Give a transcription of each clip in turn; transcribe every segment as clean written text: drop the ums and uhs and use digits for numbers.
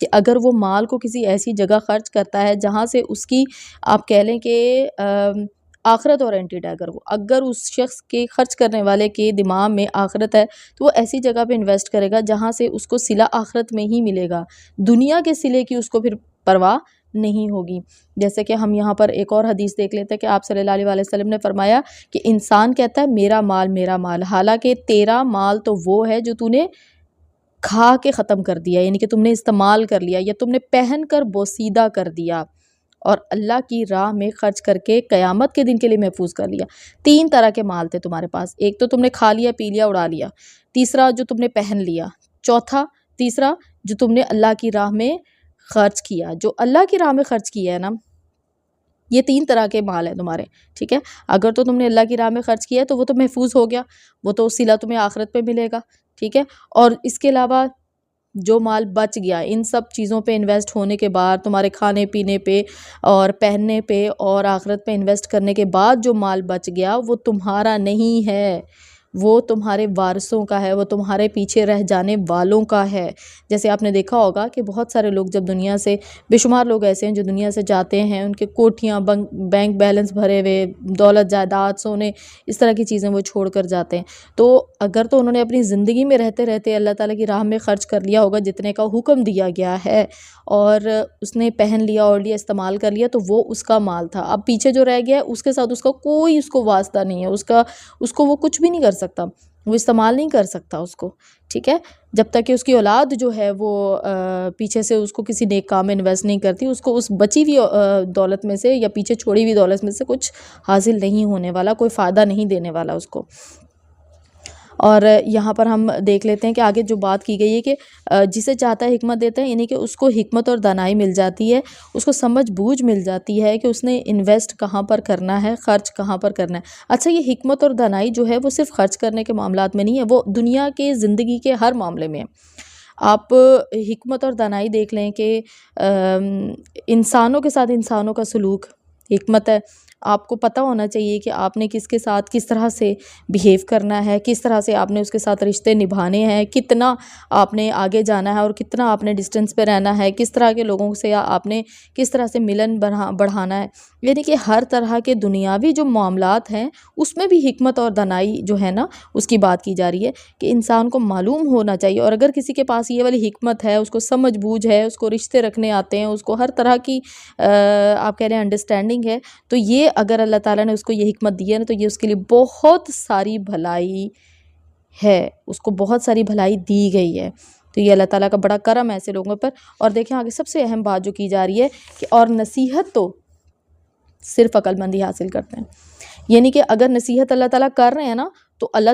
کہ اگر وہ مال کو کسی ایسی جگہ خرچ کرتا ہے جہاں سے اس کی آپ کہہ لیں کہ آخرت اورینٹیڈ ہے، اگر اس شخص کے خرچ کرنے والے کے دماغ میں آخرت ہے تو وہ ایسی جگہ پہ انویسٹ کرے گا جہاں سے اس کو صلہ آخرت میں ہی ملے گا، دنیا کے صلے کی اس کو پھر پرواہ نہیں ہوگی۔ جیسے کہ ہم یہاں پر ایک اور حدیث دیکھ لیتے ہیں کہ آپ صلی اللہ علیہ وسلم نے فرمایا کہ انسان کہتا ہے میرا مال، حالانکہ تیرا مال تو وہ ہے جو تو نے کھا کے ختم کر دیا، یعنی کہ تم نے استعمال کر لیا یا تم نے پہن کر بوسیدہ کر دیا اور اللہ کی راہ میں خرچ کر کے قیامت کے دن کے لیے محفوظ کر لیا۔ 3 طرح کے مال تھے تمہارے پاس، ایک تو تم نے کھا لیا، پی لیا، اڑا لیا، تیسرا جو تم نے پہن لیا، تیسرا جو تم نے اللہ کی راہ میں خرچ کیا، جو اللہ کی راہ میں خرچ کیا ہے نا، یہ 3 طرح کے مال ہیں تمہارے، ٹھیک ہے۔ اگر تو تم نے اللہ کی راہ میں خرچ کیا ہے تو وہ تو محفوظ ہو گیا، وہ تو صلہ تمہیں آخرت پہ ملے گا، ٹھیک ہے۔ اور اس کے علاوہ جو مال بچ گیا ان سب چیزوں پہ انویسٹ ہونے کے بعد، تمہارے کھانے پینے پہ اور پہننے پہ اور آخرت پہ انویسٹ کرنے کے بعد جو مال بچ گیا وہ تمہارا نہیں ہے، وہ تمہارے وارثوں کا ہے، وہ تمہارے پیچھے رہ جانے والوں کا ہے۔ جیسے آپ نے دیکھا ہوگا کہ بہت سارے لوگ جب دنیا سے، بے شمار لوگ ایسے ہیں جو دنیا سے جاتے ہیں، ان کے کوٹھیاں، بینک بیلنس بھرے ہوئے، دولت جائیداد، سونے، اس طرح کی چیزیں وہ چھوڑ کر جاتے ہیں۔ تو اگر تو انہوں نے اپنی زندگی میں رہتے رہتے اللہ تعالیٰ کی راہ میں خرچ کر لیا ہوگا جتنے کا حکم دیا گیا ہے، اور اس نے پہن لیا اور لیا، استعمال کر لیا، تو وہ اس کا مال تھا۔ اب پیچھے جو رہ گیا ہے اس کے ساتھ اس کا کوئی اس کو واسطہ نہیں ہے، اس کو وہ کچھ بھی نہیں کر سکتا، وہ استعمال نہیں کر سکتا اس کو، ٹھیک ہے، جب تک کہ اس کی اولاد جو ہے وہ پیچھے سے اس کو کسی نیک کام میں انویسٹ نہیں کرتی، اس کو اس بچی ہوئی دولت میں سے یا پیچھے چھوڑی ہوئی دولت میں سے کچھ حاصل نہیں ہونے والا، کوئی فائدہ نہیں دینے والا اس کو۔ اور یہاں پر ہم دیکھ لیتے ہیں کہ آگے جو بات کی گئی ہے کہ جسے چاہتا ہے حکمت دیتا ہے، یعنی کہ اس کو حکمت اور دانائی مل جاتی ہے، اس کو سمجھ بوجھ مل جاتی ہے کہ اس نے انویسٹ کہاں پر کرنا ہے، خرچ کہاں پر کرنا ہے۔ اچھا، یہ حکمت اور دانائی جو ہے وہ صرف خرچ کرنے کے معاملات میں نہیں ہے، وہ دنیا کے زندگی کے ہر معاملے میں ہے۔ آپ حکمت اور دانائی دیکھ لیں کہ انسانوں کے ساتھ انسانوں کا سلوک حکمت ہے۔ آپ کو پتہ ہونا چاہیے کہ آپ نے کس کے ساتھ کس طرح سے بیہیو کرنا ہے، کس طرح سے آپ نے اس کے ساتھ رشتے نبھانے ہیں، کتنا آپ نے آگے جانا ہے اور کتنا آپ نے ڈسٹینس پہ رہنا ہے، کس طرح کے لوگوں سے آپ نے کس طرح سے ملن بڑھانا ہے، یعنی کہ ہر طرح کے دنیاوی جو معاملات ہیں اس میں بھی حکمت اور دانائی جو ہے نا اس کی بات کی جا رہی ہے کہ انسان کو معلوم ہونا چاہیے۔ اور اگر کسی کے پاس یہ والی حکمت ہے، اس کو سمجھ بوجھ ہے، اس کو رشتے رکھنے آتے ہیں، اس کو ہر طرح کی آپ کہہ رہے ہیں انڈرسٹینڈنگ ہے، تو یہ اگر اللہ تعالیٰ نے اس کو یہ حکمت دی ہے نا تو یہ اس کے لیے بہت ساری بھلائی ہے، اس کو بہت ساری بھلائی دی گئی ہے۔ تو یہ اللہ تعالیٰ کا بڑا کرم ہے ایسے لوگوں پر۔ اور دیکھیں آگے سب سے اہم بات جو کی جا رہی ہے کہ اور نصیحت تو صرف عقل مند ہی حاصل کرتے ہیں، یعنی کہ اگر نصیحت اللہ تعالیٰ کر رہے ہیں نا تو اللہ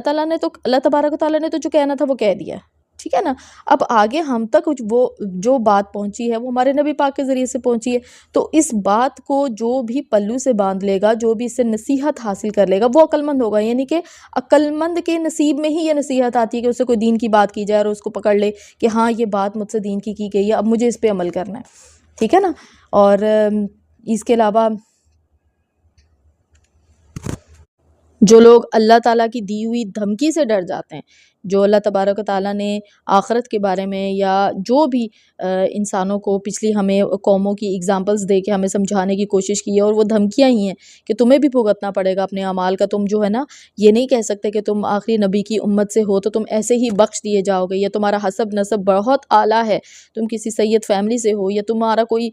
تبارک و تعالیٰ نے تو جو کہنا تھا وہ کہہ دیا، ٹھیک ہے نا۔ اب آگے ہم تک وہ جو بات پہنچی ہے وہ ہمارے نبی پاک کے ذریعے سے پہنچی ہے، تو اس بات کو جو بھی پلو سے باندھ لے گا، جو بھی اس سے نصیحت حاصل کر لے گا وہ عقل مند ہوگا۔ یعنی کہ عقل مند کے نصیب میں ہی یہ نصیحت آتی ہے کہ اس سے کوئی دین کی بات کی جائے اور اس کو پکڑ لے کہ ہاں یہ بات مجھ سے دین کی گئی ہے، اب مجھے اس پہ عمل کرنا ہے، ٹھیک ہے نا۔ اور اس کے علاوہ جو لوگ اللہ تعالیٰ کی دی ہوئی دھمکی سے ڈر جاتے ہیں، جو اللہ تبارک و تعالیٰ نے آخرت کے بارے میں یا جو بھی انسانوں کو پچھلی ہمیں قوموں کی اگزامپلس دے کے ہمیں سمجھانے کی کوشش کی ہے، اور وہ دھمکیاں ہی ہیں کہ تمہیں بھی بھگتنا پڑے گا اپنے اعمال کا، تم جو ہے نا یہ نہیں کہہ سکتے کہ تم آخری نبی کی امت سے ہو تو تم ایسے ہی بخش دیے جاؤ گے، یا تمہارا حسب نسب بہت اعلیٰ ہے، تم کسی سید فیملی سے ہو، یا تمہارا کوئی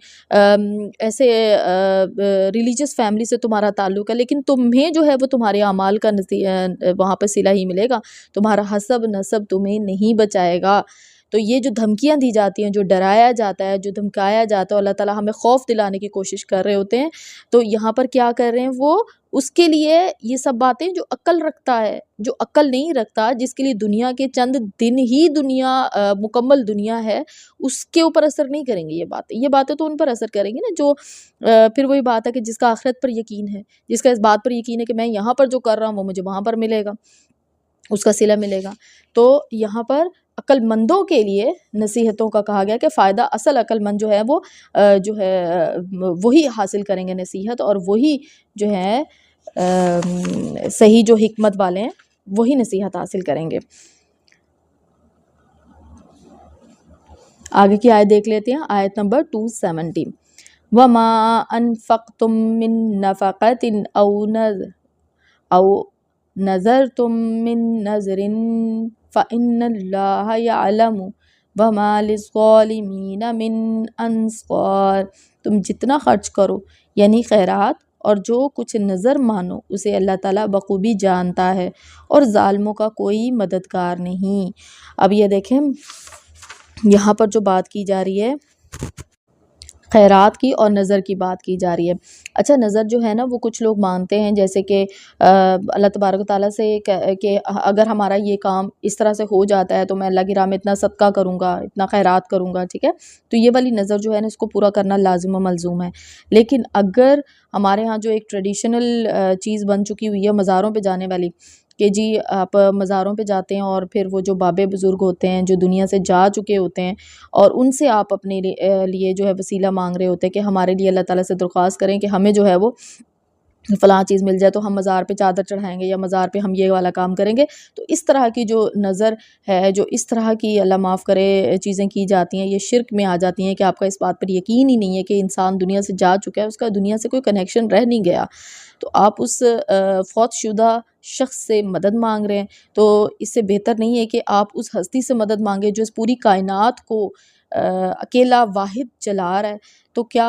ایسے ریلیجس فیملی سے تمہارا تعلق ہے، لیکن تمہیں جو ہے وہ تمہارے اعمال کا وہاں پہ صلہ ہی ملے گا، تمہارا حسب نسب تمہیں نہیں بچائے گا۔ تو یہ جو دھمکیاں دی جاتی ہیں، جو ڈرایا جاتا ہے، جو دھمکایا جاتا ہے، اللہ تعالیٰ ہمیں خوف دلانے کی کوشش کر رہے ہوتے ہیں، تو یہاں پر کیا کر رہے ہیں وہ اس کے لیے یہ سب باتیں جو عقل رکھتا ہے، جو عقل نہیں رکھتا، جس کے لیے دنیا کے چند دن ہی دنیا مکمل دنیا ہے، اس کے اوپر اثر نہیں کریں گے یہ باتیں تو ان پر اثر کریں گی نا جو پھر وہی بات ہے کہ جس کا آخرت پر یقین ہے، جس کا اس بات پر یقین ہے کہ میں یہاں پر جو کر رہا ہوں وہ مجھے وہاں پر ملے گا، اس کا صلہ ملے گا۔ تو یہاں پر عقل مندوں کے لیے نصیحتوں کا کہا گیا کہ فائدہ اصل عقل مند جو ہے وہ جو ہے وہی حاصل کریں گے نصیحت، اور وہی جو ہے صحیح جو حکمت والے ہیں وہی نصیحت حاصل کریں گے۔ آگے کی آیت دیکھ لیتے ہیں، آیت نمبر 270، وما انفقتم من نفقۃ او نذرتم من نذر فإن اللہ یعلم وما للظالمین من انصار۔ تم جتنا خرچ کرو یعنی خیرات اور جو کچھ نظر مانو اسے اللہ تعالیٰ بخوبی جانتا ہے، اور ظالموں کا کوئی مددگار نہیں۔ اب یہ دیکھیں یہاں پر جو بات کی جا رہی ہے خیرات کی اور نظر کی بات کی جا رہی ہے۔ اچھا، نظر جو ہے نا وہ کچھ لوگ مانتے ہیں جیسے کہ اللہ تبارک و تعالیٰ سے کہ اگر ہمارا یہ کام اس طرح سے ہو جاتا ہے تو میں اللہ کی راہ میں اتنا صدقہ کروں گا، اتنا خیرات کروں گا، ٹھیک ہے، تو یہ والی نظر جو ہے نا اس کو پورا کرنا لازم و ملزوم ہے۔ لیکن اگر ہمارے ہاں جو ایک ٹریڈیشنل چیز بن چکی ہوئی ہے مزاروں پہ جانے والی، کہ جی آپ مزاروں پہ جاتے ہیں اور پھر وہ جو بابے بزرگ ہوتے ہیں جو دنیا سے جا چکے ہوتے ہیں اور ان سے آپ اپنے لیے جو ہے وسیلہ مانگ رہے ہوتے ہیں کہ ہمارے لیے اللہ تعالیٰ سے درخواست کریں کہ ہمیں جو ہے وہ فلاں چیز مل جائے تو ہم مزار پہ چادر چڑھائیں گے یا مزار پہ ہم یہ والا کام کریں گے، تو اس طرح کی جو نظر ہے، جو اس طرح کی اللہ معاف کرے چیزیں کی جاتی ہیں، یہ شرک میں آ جاتی ہیں کہ آپ کا اس بات پر یقین ہی نہیں ہے کہ انسان دنیا سے جا چکا ہے، اس کا دنیا سے کوئی کنیکشن رہ نہیں گیا، تو آپ اس فوت شدہ شخص سے مدد مانگ رہے ہیں، تو اس سے بہتر نہیں ہے کہ آپ اس ہستی سے مدد مانگیں جو اس پوری کائنات کو اکیلا واحد چلا رہا ہے۔ تو کیا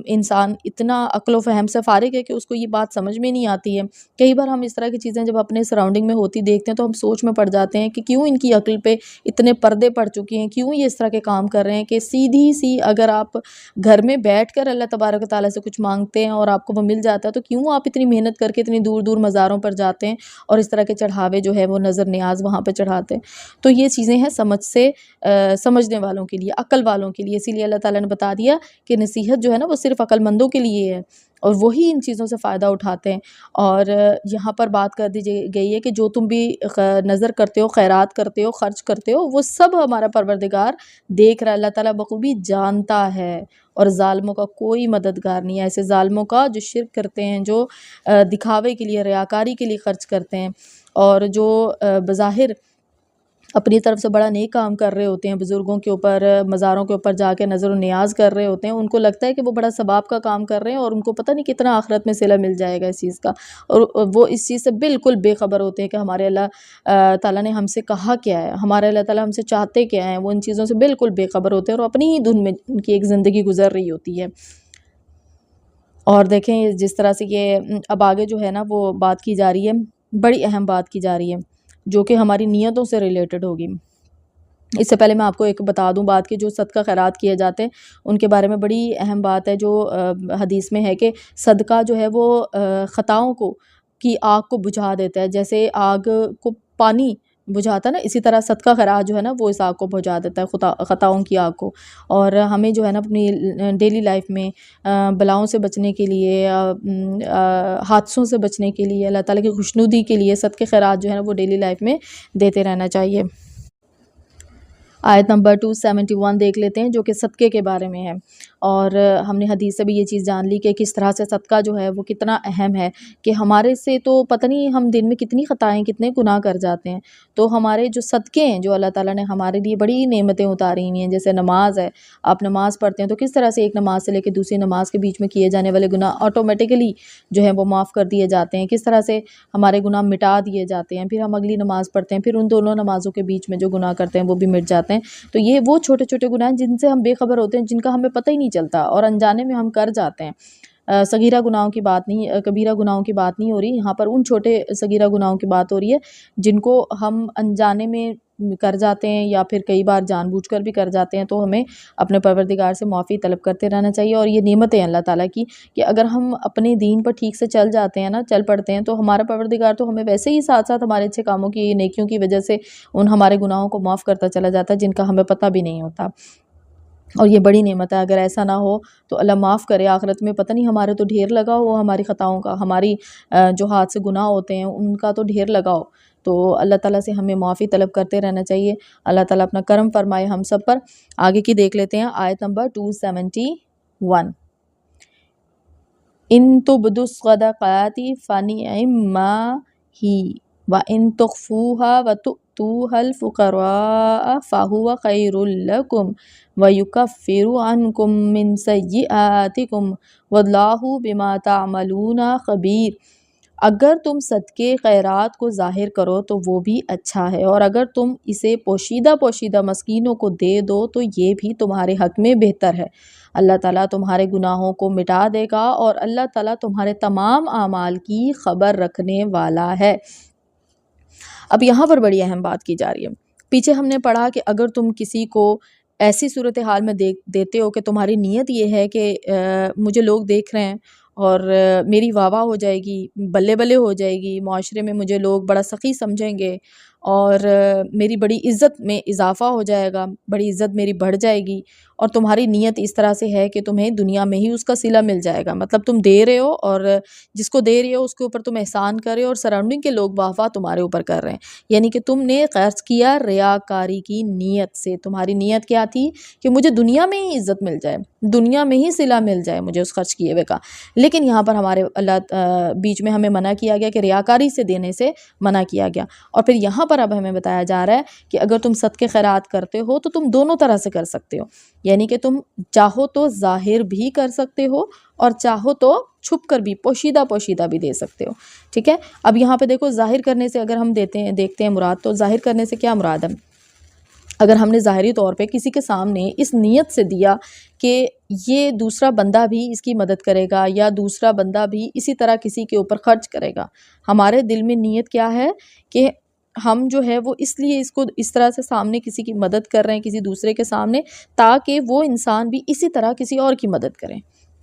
انسان اتنا عقل و فہم سے فارغ ہے کہ اس کو یہ بات سمجھ میں نہیں آتی ہے؟ کئی بار ہم اس طرح کی چیزیں جب اپنے سراؤنڈنگ میں ہوتی دیکھتے ہیں تو ہم سوچ میں پڑ جاتے ہیں کہ کیوں ان کی عقل پہ اتنے پردے پڑ چکے ہیں، کیوں یہ اس طرح کے کام کر رہے ہیں کہ سیدھی سی اگر آپ گھر میں بیٹھ کر اللہ تبارک و تعالیٰ سے کچھ مانگتے ہیں اور آپ کو وہ مل جاتا ہے، تو کیوں آپ اتنی محنت کر کے اتنی دور دور مزاروں پر جاتے ہیں اور اس طرح کے چڑھاوے جو ہے وہ نظر نیاز وہاں پہ چڑھاتے ہیں؟ تو یہ چیزیں ہیں سمجھنے والوں کے لیے، عقل والوں کے لیے، اسی لیے اللہ تعالیٰ نے بتا دیا کہ نصیحت جو ہے نا وہ صرف عقل مندوں کے لیے ہے اور وہی ان چیزوں سے فائدہ اٹھاتے ہیں۔ اور یہاں پر بات کر دی گئی ہے کہ جو تم بھی نظر کرتے ہو، خیرات کرتے ہو، خرچ کرتے ہو، وہ سب ہمارا پروردگار دیکھ رہا ہے، اللہ تعالیٰ بخوبی جانتا ہے، اور ظالموں کا کوئی مددگار نہیں ہے، ایسے ظالموں کا جو شرک کرتے ہیں، جو دکھاوے کے لیے، ریاکاری کے لیے خرچ کرتے ہیں، اور جو بظاہر اپنی طرف سے بڑا نیک کام کر رہے ہوتے ہیں، بزرگوں کے اوپر، مزاروں کے اوپر جا کے نظر و نیاز کر رہے ہوتے ہیں، ان کو لگتا ہے کہ وہ بڑا ثواب کا کام کر رہے ہیں اور ان کو پتہ نہیں کتنا آخرت میں صلہ مل جائے گا اس چیز کا، اور وہ اس چیز سے بالکل بے خبر ہوتے ہیں کہ ہمارے اللہ تعالیٰ نے ہم سے کہا کیا ہے، ہمارے اللہ تعالیٰ ہم سے چاہتے کیا ہیں، وہ ان چیزوں سے بالکل بے خبر ہوتے ہیں اور اپنی ہی دھن میں ان کی ایک زندگی گزر رہی ہوتی ہے۔ اور دیکھیں جس طرح سے یہ اب آگے جو ہے نا وہ بات کی جا رہی ہے، بڑی اہم بات کی جا رہی ہے جو کہ ہماری نیتوں سے ریلیٹڈ ہوگی۔ اس سے پہلے میں آپ کو ایک بتا دوں بات کہ جو صدقہ خیرات کیے جاتے ہیں ان کے بارے میں بڑی اہم بات ہے جو حدیث میں ہے کہ صدقہ جو ہے وہ خطاؤں کی آگ کو بجھا دیتا ہے، جیسے آگ کو پانی بجھاتا ہے نا، اسی طرح صدقہ خیرات جو ہے نا وہ اس آگ کو بجھا دیتا ہے، خطاؤں کی آگ کو۔ اور ہمیں جو ہے نا اپنی ڈیلی لائف میں بلاؤں سے بچنے کے لیے، حادثوں سے بچنے کے لیے، اللہ تعالیٰ کی خوشنودی کے لیے صدقہ خیرات جو ہے نا وہ ڈیلی لائف میں دیتے رہنا چاہیے۔ آیت نمبر 271 دیکھ لیتے ہیں جو کہ صدقے کے بارے میں ہے، اور ہم نے حدیث سے بھی یہ چیز جان لی کہ کس طرح سے صدقہ جو ہے وہ کتنا اہم ہے، کہ ہمارے سے تو پتہ نہیں ہم دن میں کتنی خطائیں، کتنے گناہ کر جاتے ہیں، تو ہمارے جو صدقے ہیں جو اللہ تعالیٰ نے ہمارے لیے بڑی نعمتیں اتاری ہوئی ہیں، جیسے نماز ہے، آپ نماز پڑھتے ہیں تو کس طرح سے ایک نماز سے لے کے دوسری نماز کے بیچ میں کیے جانے والے گناہ آٹومیٹیکلی جو ہے وہ معاف کر دیے جاتے ہیں، کس طرح سے ہمارے گناہ مٹا دیے جاتے ہیں، پھر ہم اگلی نماز پڑھتے ہیں، پھر ان دونوں نمازوں کے بیچ میں جو گناہ کرتے ہیں وہ بھی مٹ جاتے ہیں۔ تو یہ وہ چھوٹے چھوٹے گناہ ہیں جن سے ہم بے خبر ہوتے ہیں، جن کا ہمیں پتہ ہی نہیں چلتا اور انجانے میں ہم کر جاتے ہیں۔ صغیرہ گناہوں کی بات نہیں، کبیرہ گناہوں کی بات نہیں ہو رہی یہاں پر، ان چھوٹے صغیرہ گناہوں کی بات ہو رہی ہے جن کو ہم انجانے میں کر جاتے ہیں یا پھر کئی بار جان بوجھ کر بھی کر جاتے ہیں، تو ہمیں اپنے پروردگار سے معافی طلب کرتے رہنا چاہیے۔ اور یہ نعمتیں ہیں اللہ تعالیٰ کی کہ اگر ہم اپنے دین پر ٹھیک سے چل جاتے ہیں نا، چل پڑتے ہیں، تو ہمارا پروردگار تو ہمیں ویسے ہی ساتھ ساتھ ہمارے اچھے کاموں کی، نیکیوں کی وجہ سے ان ہمارے گناہوں کو معاف کرتا چلا جاتا ہے جن کا ہمیں پتہ بھی نہیں ہوتا، اور یہ بڑی نعمت ہے۔ اگر ایسا نہ ہو تو اللہ معاف کرے، آخرت میں پتہ نہیں ہمارے تو ڈھیر لگا ہو ہماری خطاؤں کا، ہماری جو ہاتھ سے گناہ ہوتے ہیں ان کا تو ڈھیر لگا ہو، تو اللہ تعالیٰ سے ہمیں معافی طلب کرتے رہنا چاہیے۔ اللہ تعالیٰ اپنا کرم فرمائے ہم سب پر۔ آگے کی دیکھ لیتے ہیں آیت نمبر 271، ان تبدوا الصدقات فنعما ہی وَإِن تُخْفُوهَا وَتُؤْتُوهَا الْفُقَرَاءَ فَهُوَ خَيْرٌ لَكُمْ وَيُكَفِّرُ عَنْكُم مِّن سَيِّئَاتِكُمْ وَاللَّهُ بِمَا تَعْمَلُونَ خَبِيرٌ۔ اگر تم صدقے خیرات کو ظاہر کرو تو وہ بھی اچھا ہے، اور اگر تم اسے پوشیدہ پوشیدہ مسکینوں کو دے دو تو یہ بھی تمہارے حق میں بہتر ہے۔ اللہ تعالیٰ تمہارے گناہوں کو مٹا دے گا، اور اللہ تعالیٰ تمہارے تمام اعمال کی خبر رکھنے والا ہے۔ اب یہاں پر بڑی اہم بات کی جا رہی ہے۔ پیچھے ہم نے پڑھا کہ اگر تم کسی کو ایسی صورتحال میں دیتے ہو کہ تمہاری نیت یہ ہے کہ مجھے لوگ دیکھ رہے ہیں اور میری واہ واہ ہو جائے گی، بلے بلے ہو جائے گی، معاشرے میں مجھے لوگ بڑا سخی سمجھیں گے اور میری بڑی عزت میں اضافہ ہو جائے گا، بڑی عزت میری بڑھ جائے گی، اور تمہاری نیت اس طرح سے ہے کہ تمہیں دنیا میں ہی اس کا صلہ مل جائے گا، مطلب تم دے رہے ہو اور جس کو دے رہے ہو اس کے اوپر تم احسان کر رہے ہو اور سراؤنڈنگ کے لوگ واہ واہ تمہارے اوپر کر رہے ہیں، یعنی کہ تم نے خرچ کیا ریاکاری کی نیت سے۔ تمہاری نیت کیا تھی؟ کہ مجھے دنیا میں ہی عزت مل جائے، دنیا میں ہی صلہ مل جائے مجھے اس خرچ کیے ہوئے کا۔ لیکن یہاں پر ہمارے اللہ بیچ میں ہمیں منع کیا گیا کہ ریاکاری سے دینے سے منع کیا گیا، اور پھر یہاں پر اب ہمیں بتایا جا رہا ہے کہ اگر تم صدقے خیرات کرتے ہو تو تم دونوں طرح سے کر سکتے ہو، یعنی کہ تم چاہو تو ظاہر بھی کر سکتے ہو اور چاہو تو چھپ کر بھی پوشیدہ پوشیدہ بھی دے سکتے ہو، ٹھیک ہے۔ اب یہاں پہ دیکھو ظاہر کرنے سے اگر ہم دیکھتے ہیں مراد، تو ظاہر کرنے سے کیا مراد ہے؟ اگر ہم نے ظاہری طور پہ کسی کے سامنے اس نیت سے دیا کہ یہ دوسرا بندہ بھی اس کی مدد کرے گا یا دوسرا بندہ بھی اسی طرح کسی کے اوپر خرچ کرے گا، ہمارے دل میں نیت کیا ہے کہ ہم جو ہے وہ اس لیے اس کو اس طرح سے سامنے کسی کی مدد کر رہے ہیں کسی دوسرے کے سامنے، تاکہ وہ انسان بھی اسی طرح کسی اور کی مدد کرے،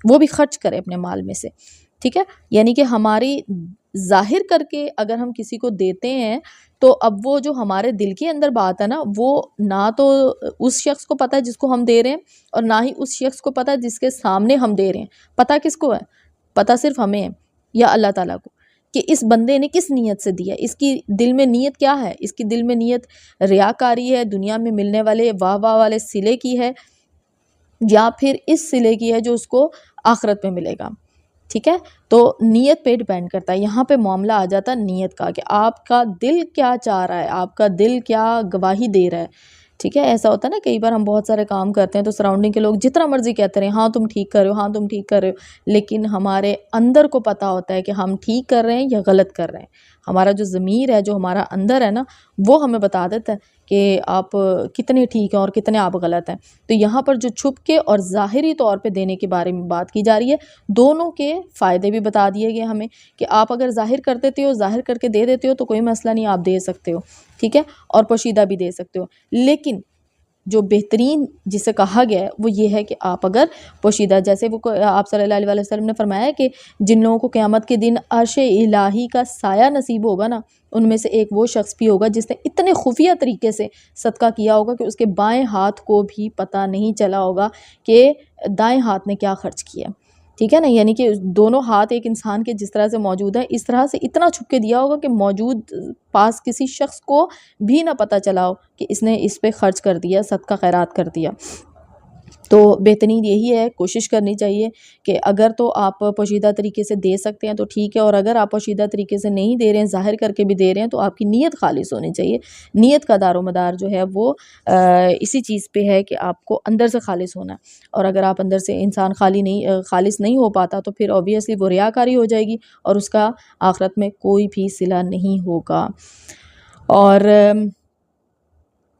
وہ بھی خرچ کرے اپنے مال میں سے، ٹھیک ہے۔ یعنی کہ ہماری ظاہر کر کے اگر ہم کسی کو دیتے ہیں تو اب وہ جو ہمارے دل کے اندر بات ہے نا، وہ نہ تو اس شخص کو پتہ جس کو ہم دے رہے ہیں اور نہ ہی اس شخص کو پتہ جس کے سامنے ہم دے رہے ہیں۔ پتہ کس کو ہے؟ پتہ صرف ہمیں ہے یا اللہ تعالیٰ کو، کہ اس بندے نے کس نیت سے دیا، اس کی دل میں نیت کیا ہے، اس کی دل میں نیت ریاکاری ہے، دنیا میں ملنے والے واہ واہ والے صلے کی ہے، یا پھر اس صلے کی ہے جو اس کو آخرت میں ملے گا، ٹھیک ہے۔ تو نیت پہ ڈیپینڈ کرتا ہے، یہاں پہ معاملہ آ جاتا ہے نیت کا، کہ آپ کا دل کیا چاہ رہا ہے، آپ کا دل کیا گواہی دے رہا ہے، ٹھیک ہے۔ ایسا ہوتا ہے نا کئی بار ہم بہت سارے کام کرتے ہیں تو سراؤنڈنگ کے لوگ جتنا مرضی کہتے رہے ہاں تم ٹھیک کر رہے ہو، ہاں تم ٹھیک کر رہے ہو، لیکن ہمارے اندر کو پتہ ہوتا ہے کہ ہم ٹھیک کر رہے ہیں یا غلط کر رہے ہیں۔ ہمارا جو ضمیر ہے، جو ہمارا اندر ہے نا، وہ ہمیں بتا دیتا ہے کہ آپ کتنے ٹھیک ہیں اور کتنے آپ غلط ہیں۔ تو یہاں پر جو چھپ کے اور ظاہری طور پہ دینے کے بارے میں بات کی جا رہی ہے، دونوں کے فائدے بھی بتا دیے گئے ہمیں، کہ آپ اگر ظاہر کر دیتے ہو، ظاہر کر کے دے دیتے ہو تو کوئی مسئلہ نہیں، آپ دے سکتے ہو، ٹھیک ہے، اور پوشیدہ بھی دے سکتے ہو۔ لیکن جو بہترین جسے کہا گیا ہے وہ یہ ہے کہ آپ اگر پوشیدہ، جیسے وہ آپ صلی اللہ علیہ وسلم نے فرمایا کہ جن لوگوں کو قیامت کے دن عرش الہی کا سایہ نصیب ہوگا نا، ان میں سے ایک وہ شخص بھی ہوگا جس نے اتنے خفیہ طریقے سے صدقہ کیا ہوگا کہ اس کے بائیں ہاتھ کو بھی پتہ نہیں چلا ہوگا کہ دائیں ہاتھ نے کیا خرچ کیا، ٹھیک ہے نا۔ یعنی کہ دونوں ہاتھ ایک انسان کے جس طرح سے موجود ہیں، اس طرح سے اتنا چھپ کے دیا ہوگا کہ موجود پاس کسی شخص کو بھی نہ پتہ چلا ہو کہ اس نے اس پہ خرچ کر دیا، صدقہ خیرات کر دیا۔ تو بہترین یہی ہے، کوشش کرنی چاہیے کہ اگر تو آپ پوشیدہ طریقے سے دے سکتے ہیں تو ٹھیک ہے، اور اگر آپ پوشیدہ طریقے سے نہیں دے رہے ہیں، ظاہر کر کے بھی دے رہے ہیں، تو آپ کی نیت خالص ہونی چاہیے۔ نیت کا دار و مدار جو ہے وہ اسی چیز پہ ہے کہ آپ کو اندر سے خالص ہونا ہے، اور اگر آپ اندر سے انسان خالص نہیں ہو پاتا تو پھر اوبیسلی وہ ریاکاری ہو جائے گی اور اس کا آخرت میں کوئی بھی صلہ نہیں ہوگا۔ اور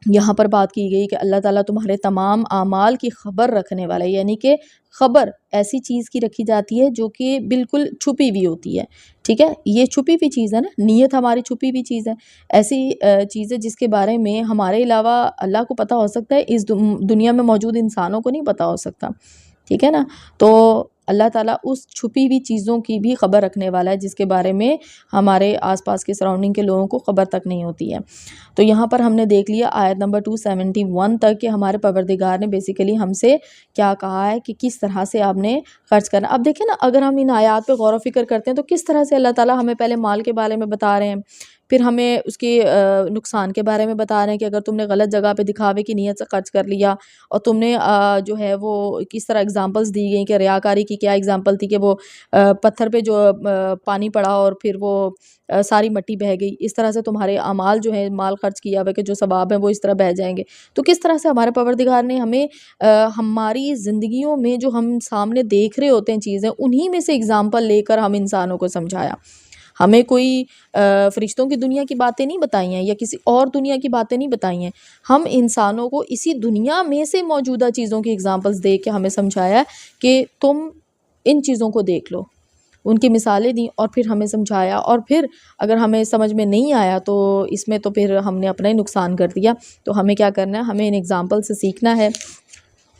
یہاں پر بات کی گئی کہ اللہ تعالیٰ تمہارے تمام اعمال کی خبر رکھنے والا ہے، یعنی کہ خبر ایسی چیز کی رکھی جاتی ہے جو کہ بالکل چھپی ہوئی ہوتی ہے، ٹھیک ہے۔ یہ چھپی ہوئی چیز ہے نا، نیت ہماری چھپی ہوئی چیز ہے، ایسی چیز ہے جس کے بارے میں ہمارے علاوہ اللہ کو پتہ ہو سکتا ہے، اس دنیا میں موجود انسانوں کو نہیں پتہ ہو سکتا، ٹھیک ہے نا۔ تو اللہ تعالیٰ اس چھپی ہوئی چیزوں کی بھی خبر رکھنے والا ہے جس کے بارے میں ہمارے آس پاس کے سراؤنڈنگ کے لوگوں کو خبر تک نہیں ہوتی ہے۔ تو یہاں پر ہم نے دیکھ لیا آیت نمبر 271 تک کہ ہمارے پروردگار نے بیسیکلی ہم سے کیا کہا ہے کہ کس طرح سے آپ نے خرچ کرنا۔ اب دیکھیں نا، اگر ہم ان آیات پہ غور و فکر کرتے ہیں تو کس طرح سے اللہ تعالیٰ ہمیں پہلے مال کے بارے میں بتا رہے ہیں، پھر ہمیں اس کے نقصان کے بارے میں بتا رہے ہیں کہ اگر تم نے غلط جگہ پہ دکھاوے کی نیت سے خرچ کر لیا اور تم نے جو ہے وہ کس طرح اگزامپلس دی گئی کہ ریاکاری کی کیا اگزامپل تھی کہ وہ پتھر پہ جو پانی پڑا اور پھر وہ ساری مٹی بہہ گئی، اس طرح سے تمہارے اعمال جو ہے مال خرچ کیا ہوا کہ جو ثواب ہیں وہ اس طرح بہہ جائیں گے۔ تو کس طرح سے ہمارے پروردگار نے ہمیں ہماری زندگیوں میں جو ہم سامنے دیکھ رہے ہوتے ہیں چیزیں، انہی میں سے اگزامپل لے کر ہم انسانوں کو سمجھایا۔ ہمیں کوئی فرشتوں کی دنیا کی باتیں نہیں بتائی ہیں یا کسی اور دنیا کی باتیں نہیں بتائی ہیں، ہم انسانوں کو اسی دنیا میں سے موجودہ چیزوں کی اگزامپلس دے کے ہمیں سمجھایا کہ تم ان چیزوں کو دیکھ لو، ان کی مثالیں دیں اور پھر ہمیں سمجھایا، اور پھر اگر ہمیں سمجھ میں نہیں آیا تو اس میں تو پھر ہم نے اپنا ہی نقصان کر دیا۔ تو ہمیں کیا کرنا ہے، ہمیں ان ایگزامپل سے سیکھنا ہے،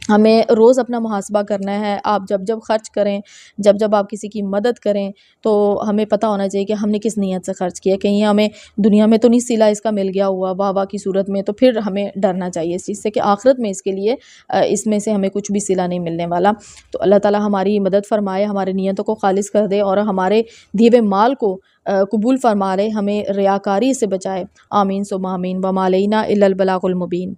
ہمیں روز اپنا محاسبہ کرنا ہے۔ آپ جب خرچ کریں، جب آپ کسی کی مدد کریں تو ہمیں پتہ ہونا چاہیے کہ ہم نے کس نیت سے خرچ کیا، کہیں ہمیں دنیا میں تو نہیں صلہ اس کا مل گیا ہوا واہ واہ کی صورت میں، تو پھر ہمیں ڈرنا چاہیے اس چیز سے کہ آخرت میں اس کے لیے اس میں سے ہمیں کچھ بھی صلہ نہیں ملنے والا۔ تو اللہ تعالی ہماری مدد فرمائے، ہمارے نیتوں کو خالص کر دے اور ہمارے دیے ہوئے مال کو قبول فرما لے، ہمیں ریاکاری سے بچائے۔ آمین ثم آمین۔ وما علینا الا البلاغ المبین۔